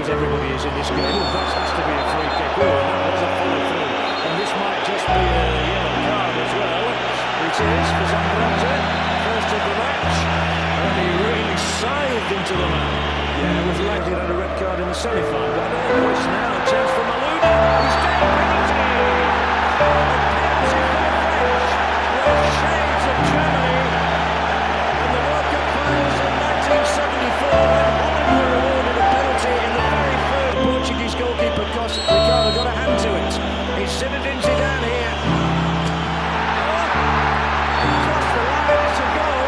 everybody is in this game. Oh, that has to be a free kick. Oh, and that was a follow-through. And this might just be a yellow card as well. It is for Zambrotta, first of the match. And he really scythed into the man. Yeah, it was like he had a red card in the semi-final. But there is now a chance for Maluna. He's down, penalty! A penalty for the French. The shades of Germany. And the World Cup finals in 1974 when Holland were awarded a penalty in the very first. Portuguese goalkeeper Ricardo got a hand to it. He's Zinedine Zidane here. Crossed the line, it's a goal.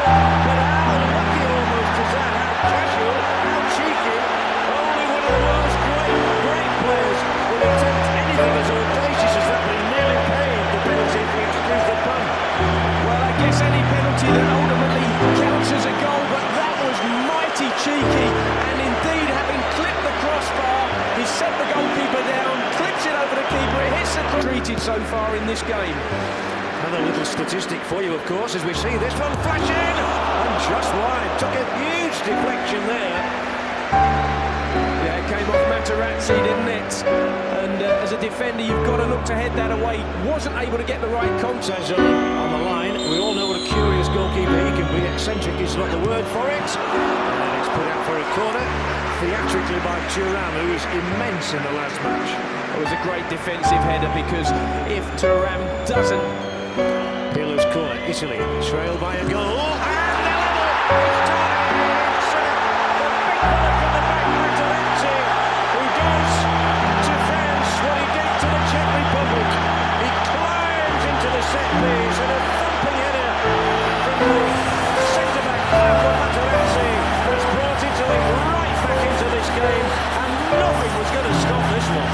But how lucky almost is that? How casual, how cheeky. Only one of the world's great players will attempt anything as audacious as that, but he nearly paid the penalty if we excuse the pun. Well, I guess any penalty that ultimately counts as a goal, but that was mighty cheeky, and indeed, having clipped the crossbar, he set the goalkeeper down, clips it over the keeper, it hits the treated so far in this game. Another little statistic for you, of course, as we see this one flash in, and just wide, took a huge deflection there. Yeah, it came off Materazzi, didn't it? And as a defender, you've got to look to head that away. Wasn't able to get the right contact. On the line, we all know what a curious goalkeeper he can be. Eccentric is not the word for it. And it's put out for a corner, theatrically by Thuram, who is immense in the last match. It was a great defensive header, because if Thuram doesn't... Pirlo's corner, Italy, trailed by a goal. And the level! It's time! It's the big fella from the back, Materazzi, who does to France what he did to the Czech Republic. He climbs into the set piece and a thumping header from the centre-back, Marco Materazzi, has brought Italy right back into this game, and nothing was going to stop this one.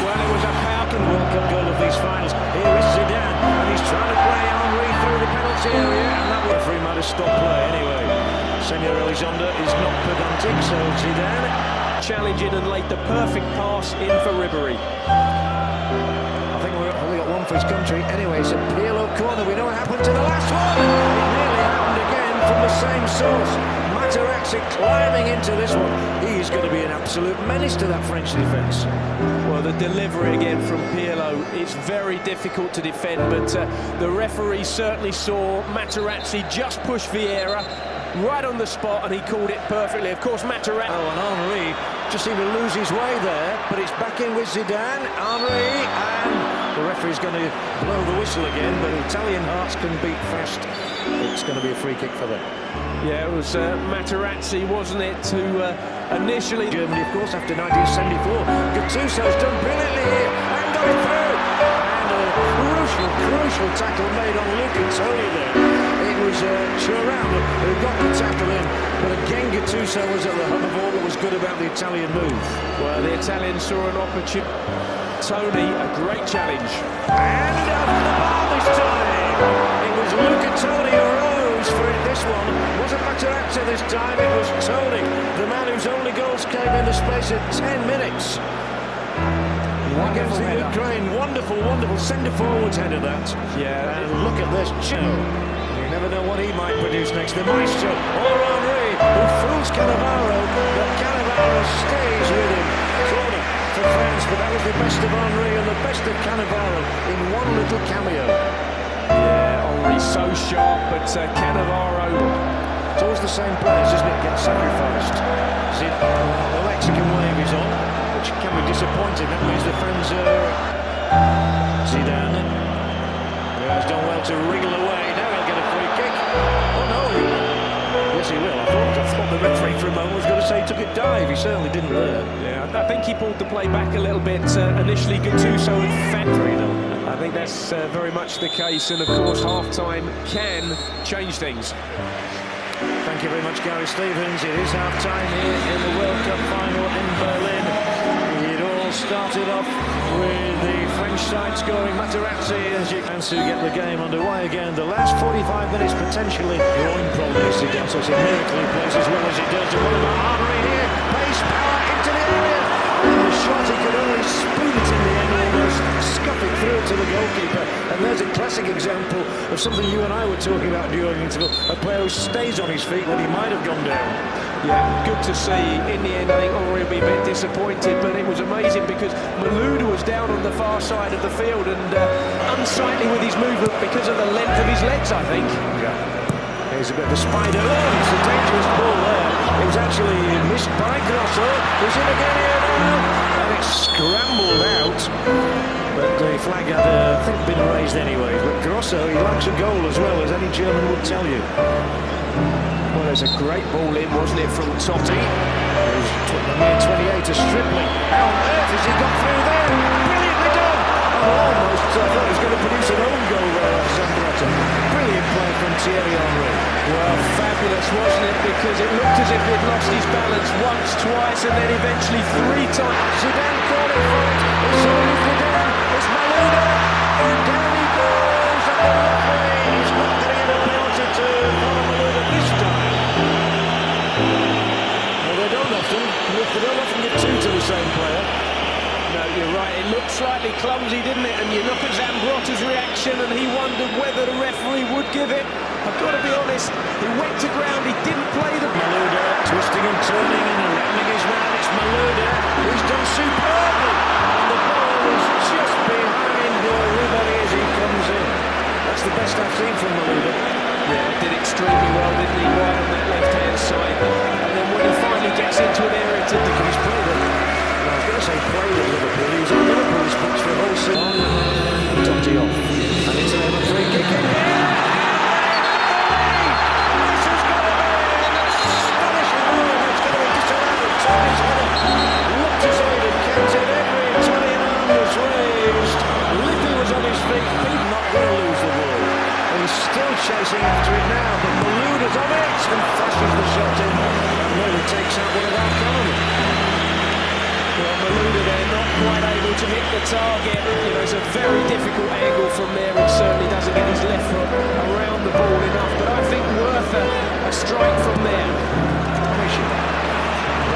Well, it was a powerful World Cup goal of these finals. Here is Zidane, and he's trying to play Henry through the penalty area, and that referee might have stopped play anyway. Senor Elizondo is not pedantic, so Zidane challenging and laid the perfect pass in for Ribery. I think we've only got one for his country. Anyway, it's a Pirlo corner. We know what happened to the last one. It nearly happened again from the same source. Materazzi climbing into this one. He's going to be an absolute menace to that French defence. Well, the delivery again from Pirlo, it's very difficult to defend, but the referee certainly saw Materazzi just push Vieira right on the spot, and he called it perfectly. Of course, Materazzi... Oh, and Henry just seemed to lose his way there, but it's back in with Zidane. Henry, and the referee's going to blow the whistle again, but Italian hearts can beat fast. It's going to be a free kick for them. Yeah, it was Materazzi, wasn't it, who initially... Germany, of course, after 1974. Gattuso's done brilliantly here, and got it through. And a crucial tackle made on Luca Toni there. It was Thuram who got the tackle in, but again Gattuso was at the hub of all that was good about the Italian move. Well, the Italians saw an opportunity. Toni, a great challenge. And over the bar this time. It was Luca Toni who rose for it this one. It wasn't Materazzi this time, it was Toni, the man whose only goals came in the space of 10 minutes. Against the Ukraine, wonderful centre-forward header that. Yeah. And look at this, Joe. You never know what he might produce next. The Maestro, or Henry, who fools Cannavaro, but Cannavaro stays with him. Corner for France, but that was the best of Henry and the best of Cannavaro in one little cameo. Yeah, Henry's so sharp, but Cannavaro... It's always the same players, isn't it, get sacrificed. The Mexican wave is on, which can be disappointing. That means the fans are... Zidane has done well to wriggle away. Now he'll get a free kick. Oh no, yes he will. I thought the referee for a moment was going to say he took a dive. He certainly didn't there. Yeah, I think he pulled the play back a little bit. Initially Gattuso and Factory. I think that's very much the case, and of course half-time can change things. Thank you very much, Gary Stevens. It is half-time here in the World Cup final in Berlin. It all started off with the French side scoring. Materazzi as you can see get the game underway again. The last 45 minutes potentially groin problems. Zidane, so it's a miracle he plays as well as he does. And what about Henry here? Pace, power into the area. And the shot he could only spoon it in the end, almost scuffed Perfect through it to the goalkeeper. And there's a classic example of something you and I were talking about during the interval. A player who stays on his feet when he might have gone down. Yeah, good to see. In the end, I think Henry will be a bit disappointed, but it was amazing because Malouda was down on the far side of the field and unsightly with his movement because of the length of his legs, I think. Yeah. Here's a bit of a spider. Oh, it's a dangerous ball there. It was actually missed by Grosso. He's in again here now. And it's scrambled out. But the flag had, I think, been raised anyway. But Grosso, he likes a goal as well, as any German would tell you. Well, there's a great ball in, wasn't it, from Totti? The near 28 to Stripling. How on earth has he got through there? Brilliantly done! Almost thought he was going to produce an own goal there off Zambrotta. Brilliant play from Thierry Henry. Well, fabulous, wasn't it? Because it looked as if he'd lost his balance once, twice, and then eventually 3 times. Zidane calling for it. It's only Zidane. It's Malouda. And down he goes. And the referee is not going to get a penalty to Malouda this time. Well, they don't often. They don't often give 2 to the same player. No, you're right. It looked slightly clumsy, didn't it? And you look at Zambrotta's reaction and he wondered whether the referee would give it. I've got to be honest, he went to ground, he didn't play the... Malouda twisting and turning and ramming his man. It's Malouda who's done superbly. And the ball is just behind Ribéry as he comes in. That's the best I've seen from Malouda. Yeah, did extremely well, didn't he? Right on that left-hand side. And then when he finally gets into an area to... He's played it. I was going to say played at Liverpool. He was on Liverpool's pitch for a whole season. Totti off. And it's another free kick in here. This has got to be an astonishing rule. It's going to be disallowed. Tony's going to look as though he'd counted every Italian arm was raised. Lippi was on his feet. He's not going to lose the ball. And he's still chasing after it now. But Malouda's on it and flashes the shot in. And really takes out one of our column. Well, Malouda there not quite able to hit the target. You know, it's a very difficult angle from there and certainly doesn't get his left foot around the ball enough. But I think worth a strike from there.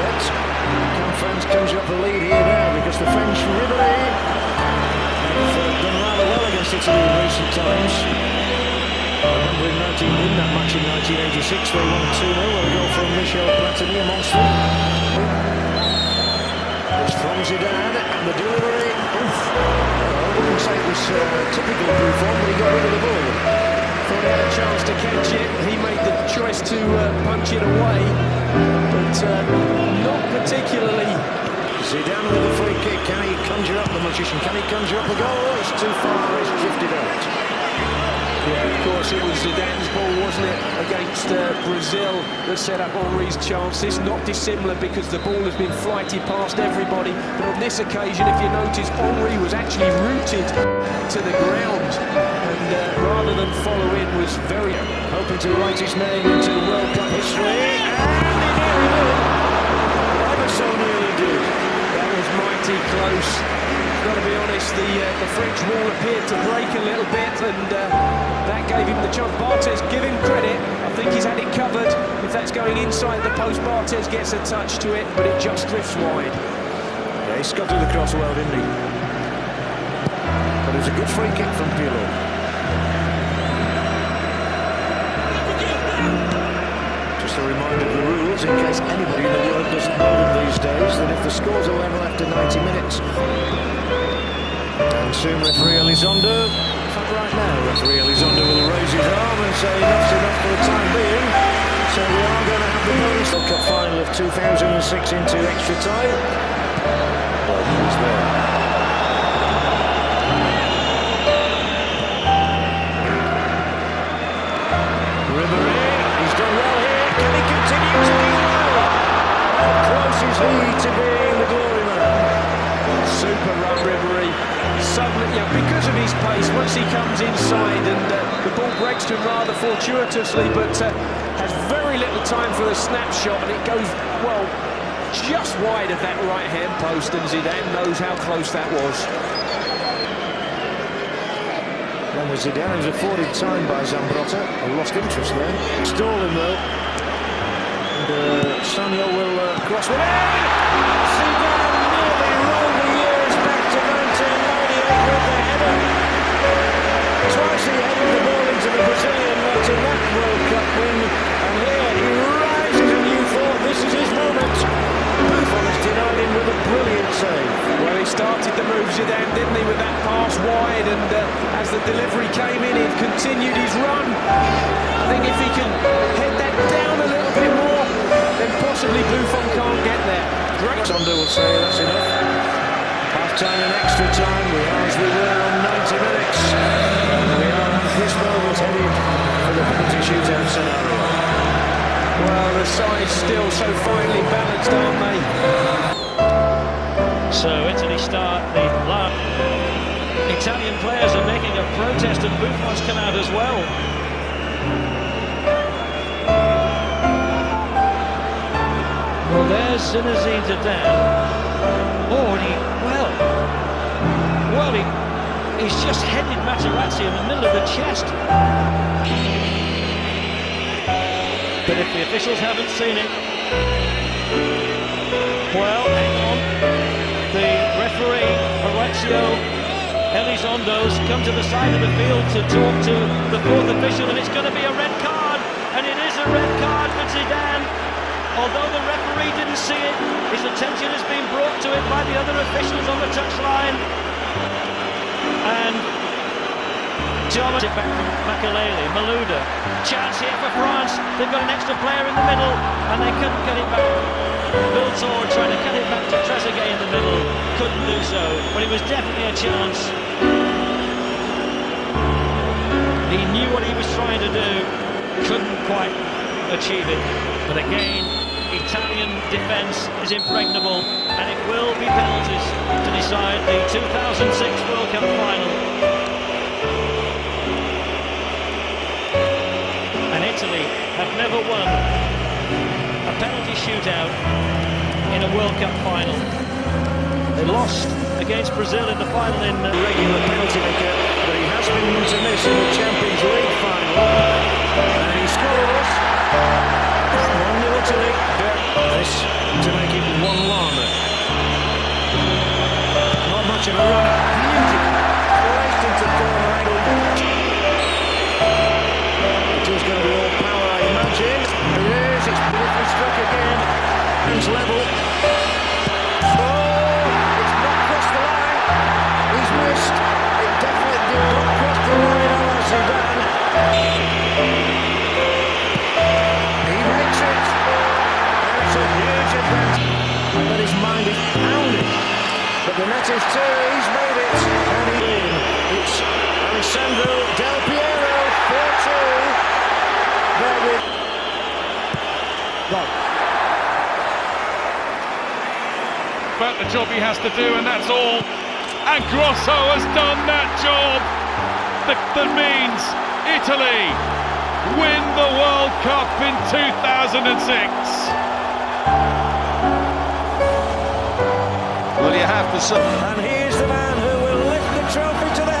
But France comes up the lead here now because the French Ribéry have done rather well against Italy in recent times. I remember in that match in 1986 they won 2-0 with a goal from Michel Platini amongst them. It's from Zidane and the delivery. Oof. I wouldn't say it was typical Buffon, but he got rid of the ball. Thought he had a chance to catch it. He made the choice to punch it away, but not particularly. Zidane with a free kick. Can he conjure up the magician? Can he conjure up a goal? It's too far. It's drifted out. Yeah, of course, it was Zidane's ball, wasn't it, against Brazil that set up Henry's chances. Not dissimilar because the ball has been flighted past everybody. But on this occasion, if you notice, Henry was actually rooted to the ground. And rather than follow in, was very... Hoping to write his name into World Cup history. And he nearly did. Ever so nearly did. That was mighty close. Got to be honest, the French wall appeared to break a little bit, and that gave him the chance. Barthez, give him credit. I think he's had it covered. If that's going inside the post, Barthez gets a touch to it, but it just drifts wide. Yeah, he scotted across well, didn't he? But it was a good free kick from Pirlo. Just a reminder of the rules in case anybody in the world doesn't know them these days, that if the scores are level after 90 minutes, and soon referee Elizondo, in fact right now, referee Elizondo will raise his arm and say enough's enough for the time being. So we are going to have the Women's World Cup final of 2006 into extra time. Well, he's there. Ribéry, he's done well here. Can he continue to do well? How close is he to being the glory man? Super run, Ribéry. Suddenly, yeah, because of his pace, once he comes inside and the ball breaks to him rather fortuitously, but has very little time for the snapshot, and it goes, well, just wide of that right-hand post, and Zidane knows how close that was. Then was Zidane, who was afforded time by Zambrotta, who lost interest there. Stall him though. And Samuel will cross one in. Zidane nearly rolled the years back to 1998 with the header. Zidane, didn't he, with that pass wide, and as the delivery came in, he continued his run. I think if he can head that down a little bit more, then possibly Buffon can't get there. Great. Sondo will say that's enough. Half-time and extra time, we are as we were on 90 minutes. We are at this moment headed for the penalty shootout scenario. Well, the side's still so finely balanced, aren't they? So Italy start the last. Italian players are making a protest and Buffon's come out as well. Well, there's Zinedine Zidane. Oh, he's just headed Materazzi in the middle of the chest. But if the officials haven't seen it, well, hang on. The referee, Horacio Elizondo's come to the side of the field to talk to the fourth official, and it's going to be a red card, and it is a red card for Zidane. Although the referee didn't see it, his attention has been brought to it by the other officials on the touchline. And Thomas it back from Makelele, Malouda. Chance here for France. They've got an extra player in the middle, and they couldn't get it back. Biltor trying to cut it back to Trezeguet in the middle, couldn't do so, but it was definitely a chance. He knew what he was trying to do, couldn't quite achieve it. But again, Italian defence is impregnable, and it will be penalties to decide the 2006 World Cup final. And Italy have never won a penalty shootout in a World Cup final. They lost against Brazil in the final in the Regular penalty maker, but he has been to miss in the Champions League final. And he scores. 1-0 Italy. This to make it 1-1. Not much of a runner. Beautiful. Placed into corner angle. It is going to be all power, I imagine. It is. It's beautifully struck again. It's level. Oh, it's not crossed the line. He's missed. It definitely did not cross the line. Ala Zidane. He makes it. That's a huge advantage. I bet his mind is pounding. But the net is too. He's made it. And he's in. It's Alessandro Del Piero. 4-2. There with. Right. But the job he has to do, and that's all. And Grosso has done that job. That means Italy win the World Cup in 2006. Well, you have to say. And here's the man who will lift the trophy to the